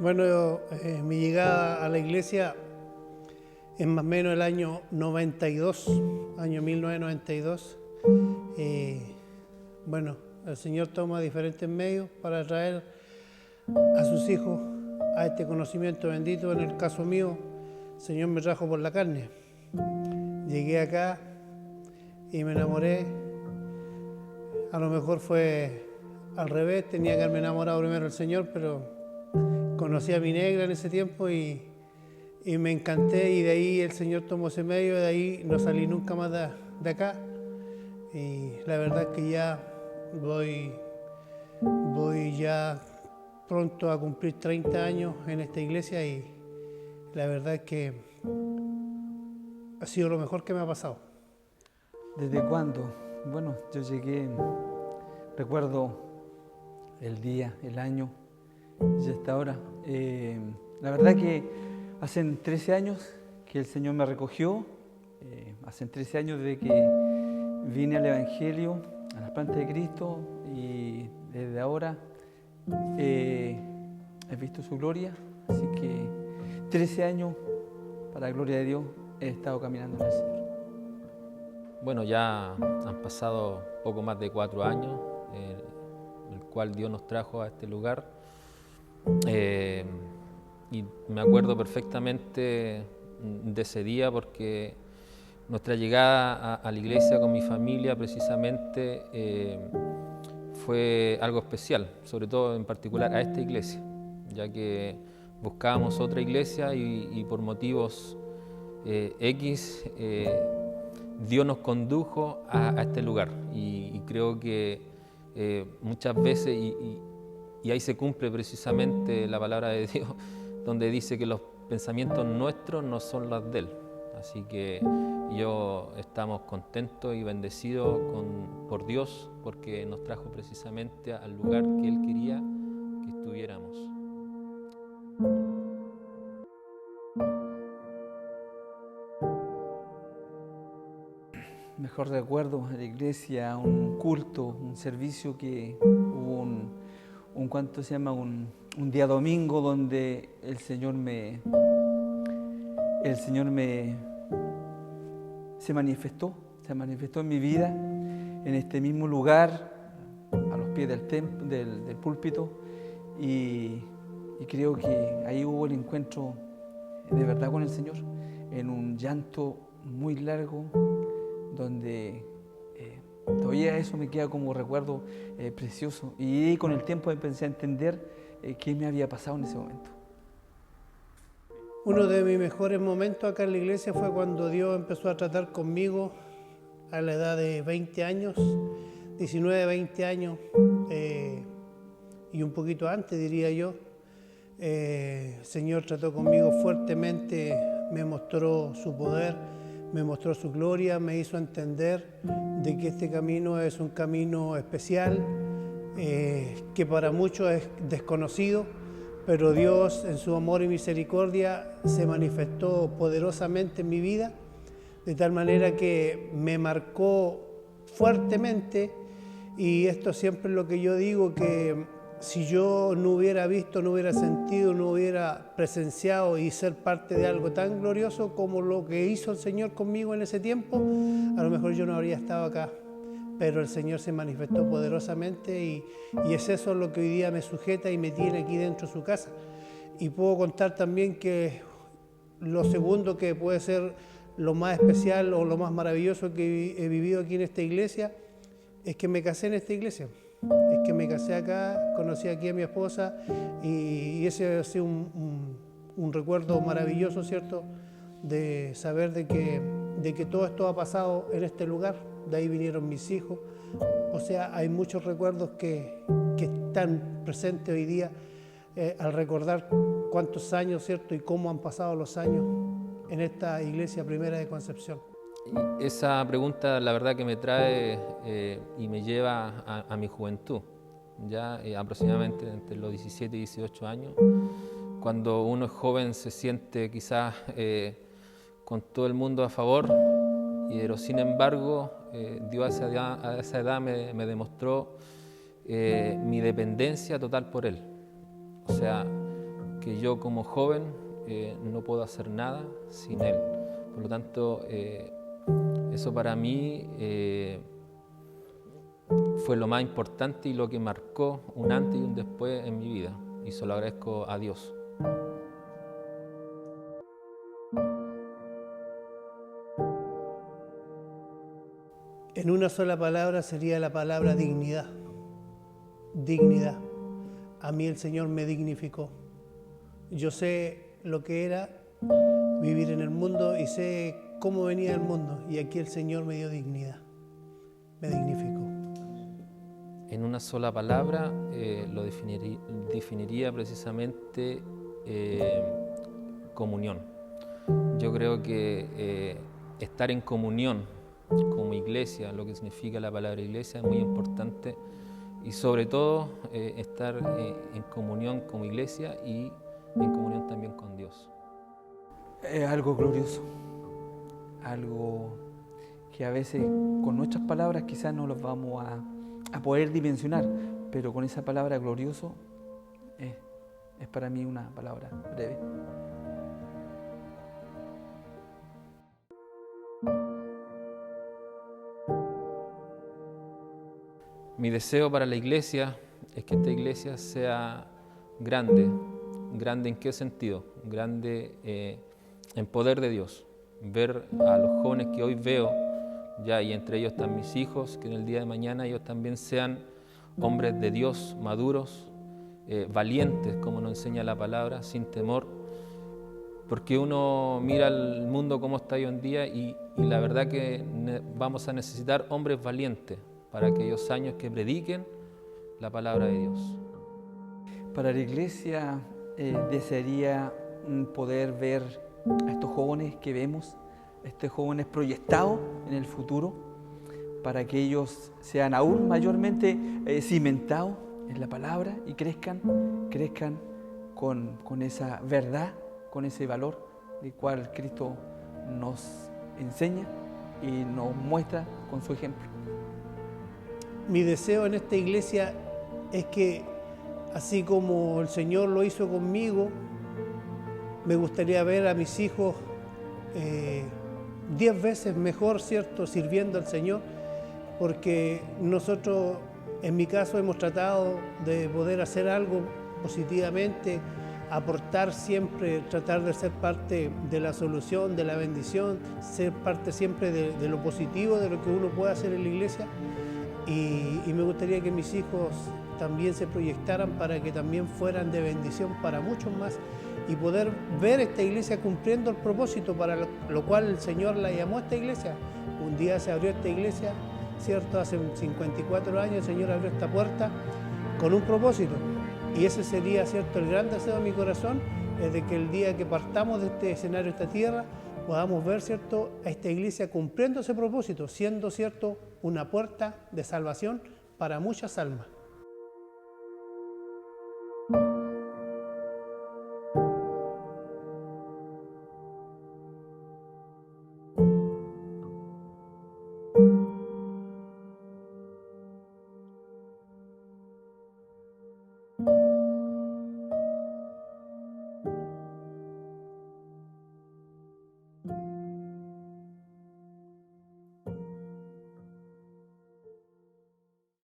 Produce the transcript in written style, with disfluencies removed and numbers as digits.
Bueno, mi llegada a la iglesia es más o menos el año 92, año 1992. Eh, bueno, el Señor toma diferentes medios para traer a sus hijos a este conocimiento bendito. En el caso mío, el Señor me trajo por la carne. Llegué acá y me enamoré. A lo mejor fue al revés, tenía que haberme enamorado primero del Señor, pero conocí a mi negra en ese tiempo y me encanté, y de ahí el Señor tomó ese medio, de ahí no salí nunca más de acá. Y la verdad es que ya voy ya pronto a cumplir 30 años en esta iglesia, y la verdad es que ha sido lo mejor que me ha pasado. ¿Desde cuándo? Bueno, yo llegué, recuerdo el día, el año y hasta ahora. La verdad que hace 13 años que el Señor me recogió, hace 13 años desde que vine al Evangelio, a las plantas de Cristo, y desde ahora he visto su gloria, así que 13 años, para la gloria de Dios, he estado caminando en el Señor. Bueno, ya han pasado poco más de 4 años, el cual Dios nos trajo a este lugar. Y me acuerdo perfectamente de ese día, porque nuestra llegada a la iglesia con mi familia precisamente fue algo especial, sobre todo en particular a esta iglesia, ya que buscábamos otra iglesia y por motivos X, Dios nos condujo a este lugar, y creo que muchas veces, y ahí se cumple precisamente la palabra de Dios, donde dice que los pensamientos nuestros no son los de Él. Así que estamos contentos y bendecidos por Dios, porque nos trajo precisamente al lugar que Él quería que estuviéramos. Mejor recuerdo en la iglesia, un culto, un servicio que hubo ¿cuánto se llama? Un día domingo donde el Señor se manifestó en mi vida, en este mismo lugar, a los pies del púlpito, y creo que ahí hubo el encuentro de verdad con el Señor, en un llanto muy largo, donde todavía eso me queda como recuerdo precioso. Y con el tiempo empecé a entender qué me había pasado en ese momento. Uno de mis mejores momentos acá en la iglesia fue cuando Dios empezó a tratar conmigo a la edad de 20 años, 19, 20 años, y un poquito antes, diría yo. El Señor trató conmigo fuertemente, me mostró su poder, me mostró su gloria, me hizo entender de que este camino es un camino especial, que para muchos es desconocido, pero Dios en su amor y misericordia se manifestó poderosamente en mi vida, de tal manera que me marcó fuertemente. Y esto siempre es lo que yo digo, que si yo no hubiera visto, no hubiera sentido, no hubiera presenciado y ser parte de algo tan glorioso como lo que hizo el Señor conmigo en ese tiempo, a lo mejor yo no habría estado acá. Pero el Señor se manifestó poderosamente, y es eso lo que hoy día me sujeta y me tiene aquí dentro de su casa. Y puedo contar también que lo segundo, que puede ser lo más especial o lo más maravilloso que he vivido aquí en esta iglesia, es que me casé en esta iglesia. Es que me casé acá, conocí aquí a mi esposa, y ese ha sido un recuerdo maravilloso, ¿cierto? De saber de que todo esto ha pasado en este lugar. De ahí vinieron mis hijos. O sea, hay muchos recuerdos que están presentes hoy día, al recordar cuántos años, ¿cierto? Y cómo han pasado los años en esta iglesia primera de Concepción. Y esa pregunta, la verdad, que me trae y me lleva a mi juventud, ya aproximadamente entre los 17 y 18 años. Cuando uno es joven se siente quizás con todo el mundo a favor, pero sin embargo Dios a esa edad me demostró mi dependencia total por Él. O sea, que yo como joven no puedo hacer nada sin Él. Por lo tanto, eso para mí fue lo más importante y lo que marcó un antes y un después en mi vida. Y se lo agradezco a Dios. En una sola palabra sería la palabra dignidad. Dignidad. A mí el Señor me dignificó. Yo sé lo que era vivir en el mundo y sé cómo venía el mundo. Y aquí el Señor me dio dignidad. Me dignificó. En una sola palabra lo definiría precisamente comunión. Yo creo que estar en comunión como iglesia, lo que significa la palabra iglesia, es muy importante, y sobre todo estar en comunión como iglesia y en comunión también con Dios. Es algo glorioso, algo que a veces con nuestras palabras quizás no los vamos a poder dimensionar, pero con esa palabra glorioso es para mí una palabra breve. Mi deseo para la iglesia es que esta iglesia sea grande. ¿Grande en qué sentido? Grande en poder de Dios. Ver a los jóvenes que hoy veo, ya, y entre ellos están mis hijos, que en el día de mañana ellos también sean hombres de Dios, maduros, valientes, como nos enseña la palabra, sin temor. Porque uno mira el mundo como está hoy en día y la verdad que vamos a necesitar hombres valientes para aquellos años que prediquen la palabra de Dios. Para la iglesia desearía poder ver a estos jóvenes que vemos, estos jóvenes proyectados en el futuro, para que ellos sean aún mayormente cimentados en la palabra y crezcan con esa verdad, con ese valor del cual Cristo nos enseña y nos muestra con su ejemplo. Mi deseo en esta iglesia es que, así como el Señor lo hizo conmigo, me gustaría ver a mis hijos 10 veces mejor, ¿cierto?, sirviendo al Señor, porque nosotros, en mi caso, hemos tratado de poder hacer algo positivamente, aportar siempre, tratar de ser parte de la solución, de la bendición, ser parte siempre de lo positivo, de lo que uno puede hacer en la iglesia. Y me gustaría que mis hijos también se proyectaran para que también fueran de bendición para muchos más y poder ver esta iglesia cumpliendo el propósito para lo cual el Señor la llamó a esta iglesia. Un día se abrió esta iglesia, ¿cierto? Hace 54 años el Señor abrió esta puerta con un propósito. Y ese sería, ¿cierto?, el gran deseo de mi corazón, es de que el día que partamos de este escenario, de esta tierra, podamos ver, ¿cierto?, a esta iglesia cumpliendo ese propósito, siendo, ¿cierto?, una puerta de salvación para muchas almas.